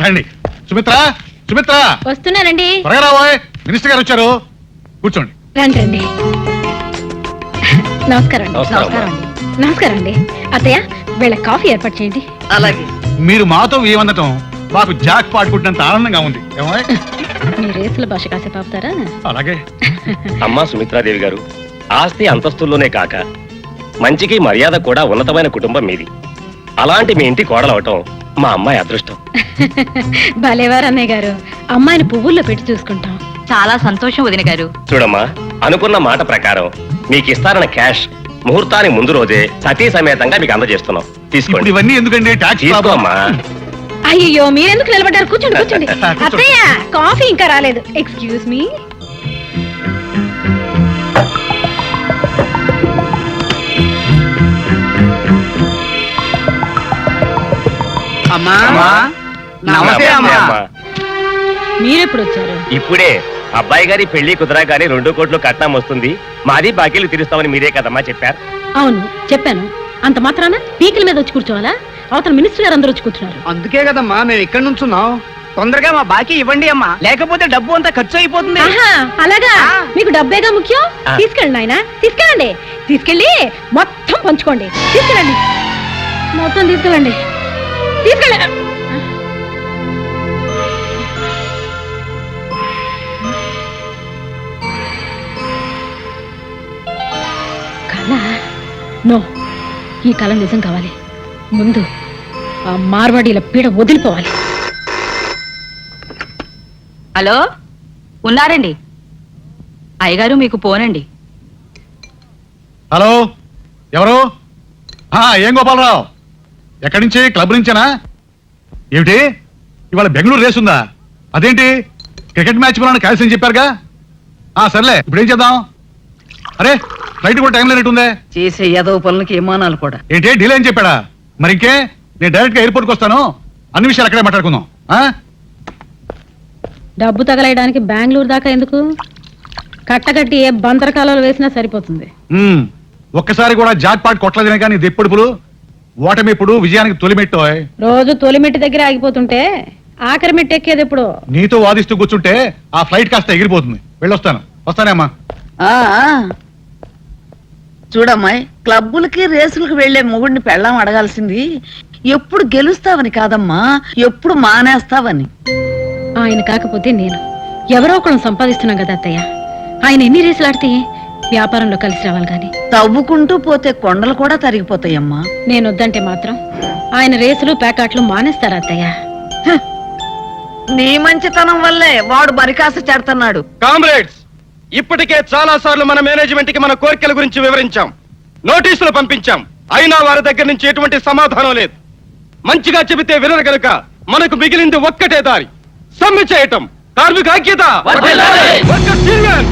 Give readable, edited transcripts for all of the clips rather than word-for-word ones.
రండి. సుమిత్ర, సుమిత్ర వస్తున్నానండి. త్వరగా రాబోయ్, మినిస్టర్ గారు వచ్చారు. కూర్చోండి. రండి రండి. నమస్కారం అండి. నమస్కారం అండి. నమస్కారం అండి. అత్తయ్య, వీళ్ళ కాఫీ ఏర్పాటు చేయండి. అలాగే. మీరు మాతో ఏమనటం మాకు జాక్ పాడుకుంటున్నంత ఆనందంగా ఉంది. ఏమోయ్? మీ రేసుల భాష కాసేపు ఆపుతారా? అలాగే. అమ్మా సుమిత్రాదేవి గారు, ఆస్తి అంతస్తుల్లోనే కాక మంచికి మర్యాద కూడా ఉన్నతమైన కుటుంబం మీది. అలాంటి మీ ఇంటి కోడలవటం మా అమ్మాయి అదృష్టం. భలేవారు అన్నయ్య గారు. అమ్మాయిని పువ్వుల్లో పెట్టి చూసుకుంటాం. చాలా సంతోషం వదిన గారు. చూడమ్మా, అనుకున్న మాట ప్రకారం మీకు ఇస్తారన్న క్యాష్ ముహూర్తానికి ముందు రోజే సతీ సమేతంగా మీకు అందజేస్తున్నాం. ఇప్పుడు తీసుకోండి. ఇవన్నీ ఎందుకండి? ట్యాక్స్ తీసుకోమ్మా. అయ్యో, మీరెందుకు నిలబడ్డారు? కూర్చోండి కూర్చోండి. కూర్చోండి. అత్తయ్య, కాఫీ ఇంకా రాలేదు. Excuse me. అమ్మా నమస్తే అమ్మా. మీరెప్పుడు వచ్చారు? ఇప్పుడే అబ్బాయి గారి పెళ్లి కుదరగానే 2 కోట్లు కట్నం వస్తుంది, మాది బాకీలు తీరుస్తామని మీరే కదమ్మా చెప్పారు. అవును చెప్పాను. అంత మాత్రాన పీకల మీద వచ్చి కూర్చోవాలా? అవతల మినిస్టర్ గారు అందరూ వచ్చి కూర్చున్నారు. అందుకే కదమ్మా మేము ఇక్కడ నుంచున్నాం. తొందరగా మా బాకీ ఇవ్వండి అమ్మా, లేకపోతే డబ్బు అంతా ఖర్చు అయిపోతుంది. ఆహా, అలాగా? మీకు డబ్బేగా ముఖ్యం. తీసుకెళ్ళండి నాయనా, తీసుకెళ్ళండి. తీసుకెళ్ళి మొత్తం పంచుకోండి. తీసుకెళ్ళండి, మొత్తం తీసుకెళ్ళండి. తీసుకెళ్ళండి. కళ? నో, ఈ కళ నిజం కావాలి. ముందు ఆ మార్వాడీల పీడ వదిలిపోవాలి. హలో, ఉన్నారండి అయ్యగారు? మీకు పోనండి. హలో, ఎవరు? ఏం గోపాలరావు, ఎక్కడి నుంచి? క్లబ్ నుంచేనా? ఏమిటి ఇవాళ బెంగళూరు రేస్ ఉందా? అదేంటి, క్రికెట్ మ్యాచ్ పోలని కలిసి అని చెప్పారుగా. సర్లే, ఇప్పుడు ఏం చేద్దాం? అరే, ఫ్లైట్ కూడా టైం లేనట్టుందే. చేసే ఏదో పనులకి విమానాలు కూడా. ఏంటి, డీలే అని చెప్పాడా? మరి ఇంకే, నేను డైరెక్ట్ గా ఎయిర్పోర్ట్కి వస్తాను. అన్ని విషయాలు అక్కడే మాట్లాడుకుందాం. డబ్బు తగలేయడానికి బెంగళూరు దాకా ఎందుకు? కట్టకట్టి ఏ బంతరకాలలో వేసినా సరిపోతుంది. ఒక్కసారి కూడా జాక్ పాట్ కొట్టలేదని కానీ ఇది ఎప్పుడుపులు ఓటమిప్పుడు విజయానికి తొలిమెట్టు. రోజు తొలిమెట్టి దగ్గర ఆగిపోతుంటే ఆఖరి మెట్టు ఎక్కేది ఎప్పుడు? నీతో వాదిస్తూ కూర్చుంటే ఆ ఫ్లైట్ కాస్త ఎగిరిపోతుంది. వెళ్ళొస్తాను. వస్తానే అమ్మా. చూడమ్మాయి, క్లబ్బులకి రేసులకు వెళ్లే మొగుడిని పెళ్ళాం అడగాల్సింది ఎప్పుడు గెలుస్తావని కాదమ్మా, ఎప్పుడు మానేస్తావని. ఆయన కాకపోతే నేను ఎవరో ఒకళ్ళం సంపాదిస్తున్నాం కదా అత్తయ్య. ఆయన ఎన్ని రేసులు ఆడితే వ్యాపారంలో కలిసి రావాలి గాని. తవ్వుకుంటూ పోతే కొండలు కూడా తరిగిపోతాయమ్మా. నేను వద్దంటే మాత్రం ఆయన రేసులు ప్యాకాట్లు మానేస్తారా అత్తయ్య? నీ మంచితనం వల్లే వాడు బరికాస చెడుతున్నాడు. కామ్రేడ్స్, ఇప్పటికే చాలా సార్లు మన మేనేజ్మెంట్ కి మన కోరికల గురించి వివరించాం, నోటీసులు పంపించాం. అయినా వారి దగ్గర నుంచి ఎటువంటి సమాధానం లేదు. మంచిగా చెబితే వినరు గనుక మనకు మిగిలింది ఒక్కటే దారి, సమ్మె చేయటం. కార్మిక ఐక్యత, workers union,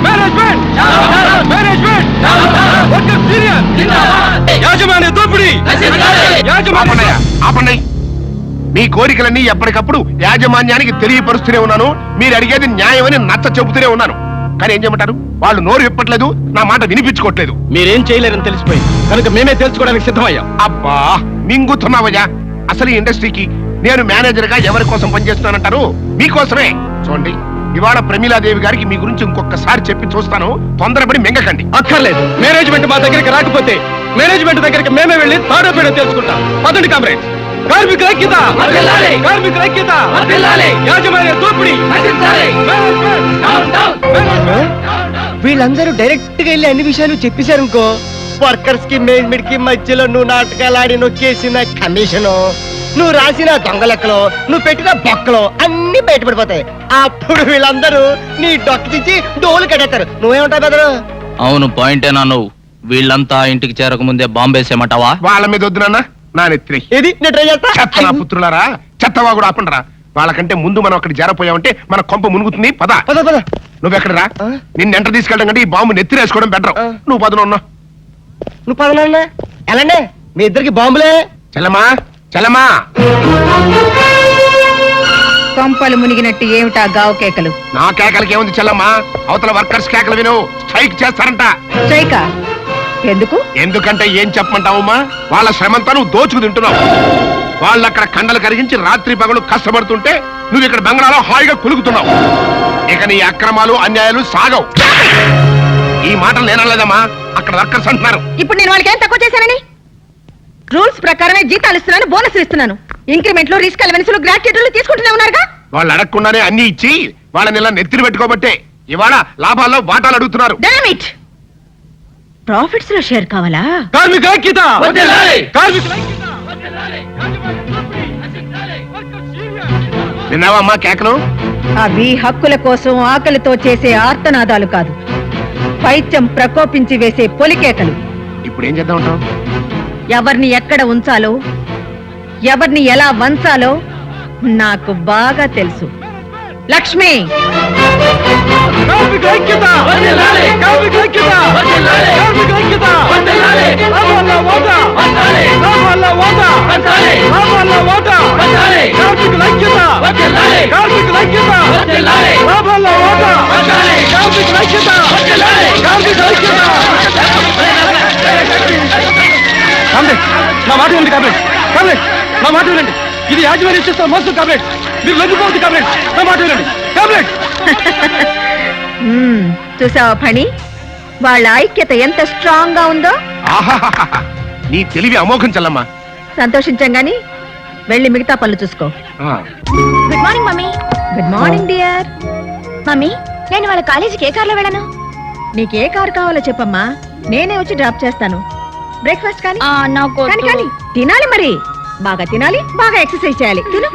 management, workers union, యాజమాన్య దోపిడీ, యాజమాన్య. ఆపండి. మీ కోరికలన్నీ ఎప్పటికప్పుడు యాజమాన్యానికి తెలియపరుస్తూనే ఉన్నాను. మీరు అడిగేది న్యాయమని నచ్చ చెబుతూనే ఉన్నాను. కానీ ఏం చేయమంటారు? వాళ్ళు నోరు విప్పట్లేదు, నా మాట వినిపించుకోవట్లేదు. మీరేం చేయలేరని తెలిసిపోయింది కనుక మేమే తెలుసుకోవడానికి సిద్ధమయ్యాం. అబ్బా, మింగుతున్నావయ్యా. అసలు ఈ ఇండస్ట్రీకి నేను మేనేజర్ గా ఎవరి కోసం పనిచేస్తున్నానంటారు? మీకోసమే. చూడండి, ఇవాళ ప్రమీలాదేవి గారికి మీ గురించి ఇంకొకసారి చెప్పి చూస్తాను. తొందరపడి మింగకండి. అక్కర్లేదు. మేనేజ్మెంట్ మా దగ్గరికి రాకపోతే మేనేజ్మెంట్ దగ్గరికి మేమే వెళ్ళి తాడో పేడో తెలుసుకుంటాం. పదండి కామ్రేడ్స్. కార్మిక ఐక్యత, కార్మిక ఐక్యత, యాజమాన్య దోపిడీ. వీళ్ళందరూ డైరెక్ట్ గా వెళ్ళి అన్ని విషయాలు చెప్పేశారనుకో, వర్కర్స్ కి మేనేజ్మెంట్ కి మధ్యలో నువ్వు నాటకాలు ఆడి నొక్కేసిన కమిషను, నువ్వు రాసిన దొంగ లెక్కలో, నువ్వు పెట్టిన బొక్కలో అన్ని బయటపడిపోతాయి. అప్పుడు వీళ్ళందరూ నీ డొక్కిచ్చి డోలు కట్టేస్తారు. నువ్వేమంటావు బెదరు? అవును, పాయింటేనా నువ్వు? వీళ్ళంతా ఇంటికి చేరక ముందే బాంబేసేమంటావా? వాళ్ళ మీద వద్దునన్నా, నా నెత్తి. ఏది నేను ట్రై చేస్తా. చెత్త నా పుత్రులారా, చెత్తవా కూడా ఆపండిరా. వాళ్ళకంటే ముందు మనం అక్కడ జారపోయామంటే మన కొంప మునుగుతుంది. పద పద పద. నువ్వెక్కడ రా. నిన్ను ఎంటర్ తీసుకెళ్ళడం కంటే ఈ బాంబు నెత్తిరేసుకోవడం బెటర్. నువ్వు పదను ఉన్నా. నువ్వు పదనా ఎలాండే? మీ ఇద్దరికి బాంబులే. చల్లమా, చల్లమా. కొంపలు మునిగినట్టు ఏమిటా గావు కేకలు? నా కేకలకి ఏముంది చెల్లమ్మా? అవతల వర్కర్స్ కేకలు విను. స్ట్రైక్ చేస్తారంట. స్ట్రైకా? ఎందుకు? ఎందుకంటే ఏం చెప్పమంటావమ్మా, వాళ్ళ శ్రమంతా నువ్వు దోచుకు తింటున్నావు. వాళ్ళు అక్కడ కండలు కరిగించి రాత్రి పగలు కష్టపడుతుంటే నువ్వు ఇక్కడ బంగ్లాలో హాయిగా కులుకుతున్నావు. ఇక నీ అక్రమాలు అన్యాయాలు సాగవు. ఈ మాటలు నేనలేదమ్మా, అక్కడ వర్కర్స్ అంటున్నారు. ఇప్పుడు నేను వాళ్ళకి ఏం తక్కువ చేశానని? రూల్స్ ప్రకారమే జీతాలు ఇస్తున్నాను, బోనస్ ఇస్తున్నాను. ఇంక్రిమెంట్లు, రిస్క్ అలవెన్సులు, గ్రాట్యుటీలు తీసుకుంటూనే ఉన్నారుగా. వాళ్ళు అడగకుండానే అన్ని ఇచ్చి వాళ్ళని ఇలా నెత్తిన పెట్టుకోబట్టే ఇవాళ లాభాల్లో వాటాలు అడుగుతున్నారు. డామిట్! ప్రాఫిట్స్ లో షేర్ కావాలా? కార్మిక ఐక్యత! కార్మికుల విన్నావమ్మా కేకలు? అవి హక్కుల కోసం ఆకలితో చేసే ఆర్తనాదాలు కాదు, పైత్యం ప్రకోపించి వేసే పొలికేకలు. ఇప్పుడు ఏం చేద్దాం ఉంటావు? ఎవరిని ఎక్కడ ఉంచాలో, ఎవరిని ఎలా వంచాలో నాకు బాగా తెలుసు. లక్ష్మి, కార్మిక ఐక్యత! కార్మిక ఐక్యత! కార్మిక ఐక్యత! లాభాల వాటా! లాభాల వాటా! లాభాల వాటా! కార్మికుల ఐక్యత! కార్మికుల ఐక్యత! లాభాల వాటా! కార్మికుల ఐక్యత! కార్మికుల ఐక్యత! కామ్రేడ్, నా మాట వినండి కామ్రేడ్. కామ్రేడ్, నా మాట వినండి. ఇది యాజమాన్యం చేస్తున్న మోసం కామ్రేడ్. మీరు లొంగిపోవద్దు కామ్రేడ్. నా మాట వినండి కామ్రేడ్. చూసావా ఫణి, వాళ్ళ ఐక్యత ఎంత స్ట్రాంగ్ గా ఉందో. ఆహాహాహా, నీ తెలివి అమోఘం చల్లమ్మా. సంతోషించాం గాని వెళ్ళి మిగతా పనులు చూసుకో. Good morning mummy. Good morning dear. Mummy, నేను వాళ్ళ కాలేజీకి ఏ కార్లో వెళ్ళను? నీకే కారు కావాలో చెప్పమ్మా, నేనే వచ్చి డ్రాప్ చేస్తాను. బ్రేక్ఫాస్ట్ కానీ నాకు కానీ తినాలి, మరి బాగా తినాలి, బాగా ఎక్సర్సైజ్ చేయాలి. తిను.